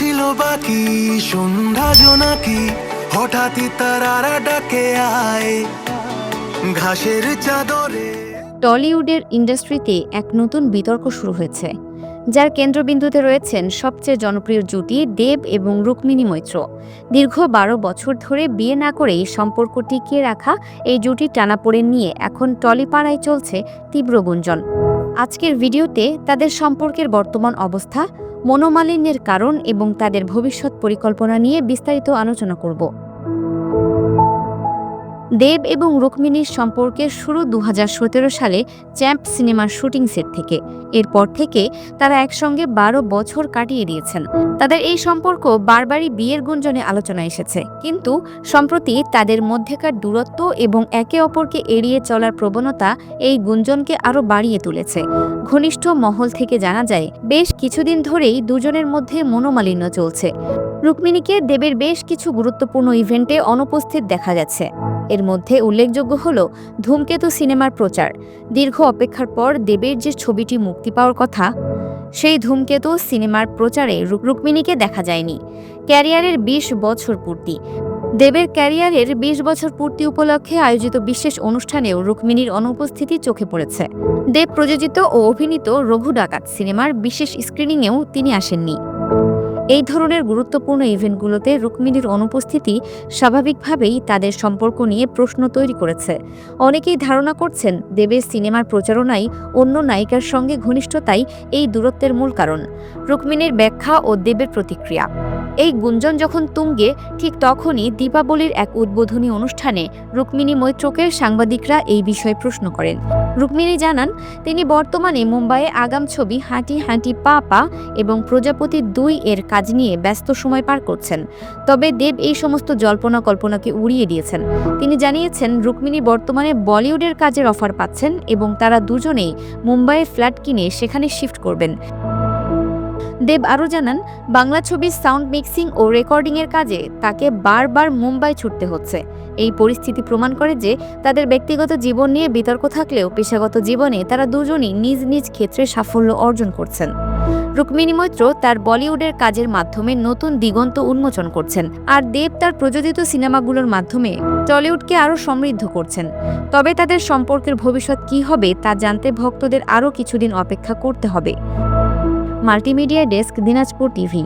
ছিল বাকি সন্ধ্যা জোনাকি, হঠাৎই তারারা ডাকে আয় ঘাসের চাদরে। টলিউডের ইন্ডাস্ট্রিতে এক নতুন বিতর্ক শুরু হয়েছে, যার কেন্দ্রবিন্দুতে রয়েছেন সবচেয়ে জনপ্রিয় জুটি দেব এবং রুক্মিণী মৈত্র। দীর্ঘ ১২ বছর ধরে বিয়ে না করেই সম্পর্ক টিকিয়ে রাখা এই জুটির টানাপোড়েন নিয়ে এখন টলিপাড়ায় চলছে তীব্র গুঞ্জন। আজকের ভিডিওতে তাদের সম্পর্কের বর্তমান অবস্থা, মনোমালিন্যের কারণ এবং তাদের ভবিষ্যৎ পরিকল্পনা নিয়ে বিস্তারিত আলোচনা করব। দেব এবং রুক্মিণীর সম্পর্কের শুরু ২০১৭ সালে চ্যাম্প সিনেমার শুটিং সেট থেকে। এরপর থেকে তারা একসঙ্গে ১২ বছর কাটিয়ে দিয়েছেন। তাদের এই সম্পর্ক বারবারই বিয়ের গুঞ্জনে আলোচনায় এসেছে, কিন্তু সম্প্রতি তাদের মধ্যেকার দূরত্ব এবং একে অপরকে এড়িয়ে চলার প্রবণতা এই গুঞ্জনকে আরও বাড়িয়ে তুলেছে। ঘনিষ্ঠ মহল থেকে জানা যায়, বেশ কিছুদিন ধরেই দুজনের মধ্যে মনোমালিন্য চলছে। রুক্মিণীকে দেবের বেশ কিছু গুরুত্বপূর্ণ ইভেন্টে অনুপস্থিত দেখা যাচ্ছে। এর মধ্যে উল্লেখযোগ্য হল ধূমকেতু সিনেমার প্রচার। দীর্ঘ অপেক্ষার পর দেবের যে ছবিটি মুক্তি পাওয়ার কথা, সেই ধূমকেতু সিনেমার প্রচারে রুক্মিণীকে দেখা যায়নি। ক্যারিয়ারের ২০ বছর পূর্তি। দেবের ক্যারিয়ারের ২০ বছর পূর্তি উপলক্ষে আয়োজিত বিশেষ অনুষ্ঠানেও রুক্মিণীর অনুপস্থিতি চোখে পড়েছে। দেব প্রযোজিত ও অভিনীত রঘু ডাকাত সিনেমার বিশেষ স্ক্রিনিংয়েও তিনি আসেননি। এই ধরনের গুরুত্বপূর্ণ ইভেন্টগুলোতে রুক্মিণীর অনুপস্থিতি স্বাভাবিকভাবেই তাদের সম্পর্ক নিয়ে প্রশ্ন তৈরি করেছে। অনেকেই ধারণা করছেন, দেবের সিনেমার প্রচারণায় অন্য নায়িকার সঙ্গে ঘনিষ্ঠতাই এই দূরত্বের মূল কারণ। রুক্মিণীর ব্যাখ্যা ও দেবের প্রতিক্রিয়া। এই গুঞ্জন যখন তুঙ্গে, ঠিক তখনই দীপাবলির এক উদ্বোধনী অনুষ্ঠানে রুক্মিণী মৈত্রকে সাংবাদিকরা এই বিষয়ে প্রশ্ন করেন। রুক্মিণী জানান, তিনি বর্তমানে মুম্বাইয়ে আগাম ছবি হাঁটি হাঁটি পা পা এবং প্রজাপতি ২ এর কাজ নিয়ে ব্যস্ত সময় পার করছেন। তবে দেব এই সমস্ত জল্পনা কল্পনাকে উড়িয়ে দিয়েছেন। তিনি জানিয়েছেন, রুক্মিণী বর্তমানে বলিউডের কাজের অফার পাচ্ছেন এবং তারা দুজনেই মুম্বাইয়ে ফ্ল্যাট কিনে সেখানে শিফট করবেন। দেব আরও জানান, বাংলা ছবির সাউন্ড মিক্সিং ও রেকর্ডিংয়ের কাজে তাকে বারবার মুম্বাই ছুটতে হচ্ছে। এই পরিস্থিতি প্রমাণ করে যে তাদের ব্যক্তিগত জীবন নিয়ে বিতর্ক থাকলেও পেশাগত জীবনে তারা দুজনই নিজ নিজ ক্ষেত্রে সাফল্য অর্জন করছেন। রুক্মিণী মৈত্র তার বলিউডের কাজের মাধ্যমে নতুন দিগন্ত উন্মোচন করছেন, আর দেব তার প্রযোজিত সিনেমাগুলোর মাধ্যমে টলিউডকে আরও সমৃদ্ধ করছেন। তবে তাদের সম্পর্কের ভবিষ্যৎ কী হবে তা জানতে ভক্তদের আরও কিছুদিন অপেক্ষা করতে হবে। Multimedia desk, Dinajpur TV.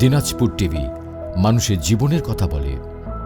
Dinajpur TV, মানুষের জীবনের কথা বলে।